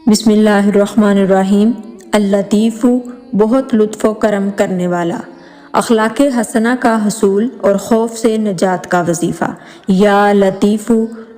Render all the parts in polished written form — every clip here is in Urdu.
بسم اللہ الرحمن الرحیم۔ اللطیف، بہت لطف و کرم کرنے والا۔ اخلاق حسنہ کا حصول اور خوف سے نجات کا وظیفہ۔ یا لطیف،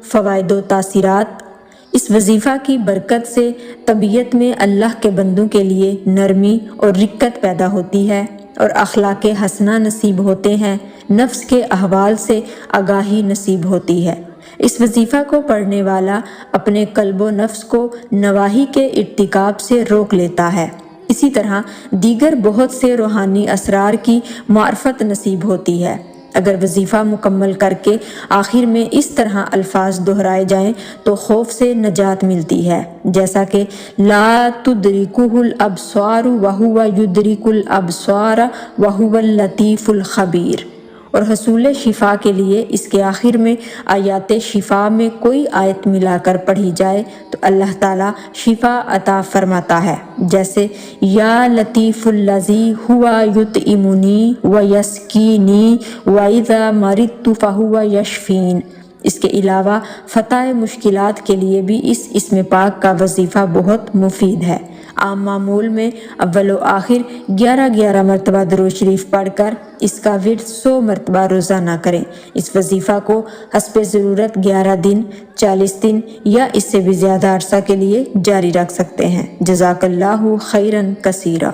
فوائد و تاثیرات۔ اس وظیفہ کی برکت سے طبیعت میں اللہ کے بندوں کے لیے نرمی اور رقت پیدا ہوتی ہے اور اخلاق حسنہ نصیب ہوتے ہیں، نفس کے احوال سے آگاہی نصیب ہوتی ہے۔ اس وظیفہ کو پڑھنے والا اپنے قلب و نفس کو نواہی کے ارتکاب سے روک لیتا ہے۔ اسی طرح دیگر بہت سے روحانی اسرار کی معرفت نصیب ہوتی ہے۔ اگر وظیفہ مکمل کر کے آخر میں اس طرح الفاظ دہرائے جائیں تو خوف سے نجات ملتی ہے، جیسا کہ لا تدرکہ الابصار وہو یدرک الابصار وہو اللطیف الخبیر۔ اور حصول شفا کے لیے اس کے آخر میں آیات شفا میں کوئی آیت ملا کر پڑھی جائے تو اللہ تعالیٰ شفا عطا فرماتا ہے، جیسے یا لطیف الذی ہوا یطعمنی ویسقینی واذا مرضت فہو یشفین۔ اس کے علاوہ فتح مشکلات کے لیے بھی اس اسم پاک کا وظیفہ بہت مفید ہے۔ عام معمول میں اول و آخر 11 مرتبہ درود شریف پڑھ کر اس کا ورد 100 مرتبہ روزانہ کریں۔ اس وظیفہ کو حسب ضرورت 11 دن، 40 دن یا اس سے بھی زیادہ عرصہ کے لیے جاری رکھ سکتے ہیں۔ جزاک اللہ خیرا کثیرا۔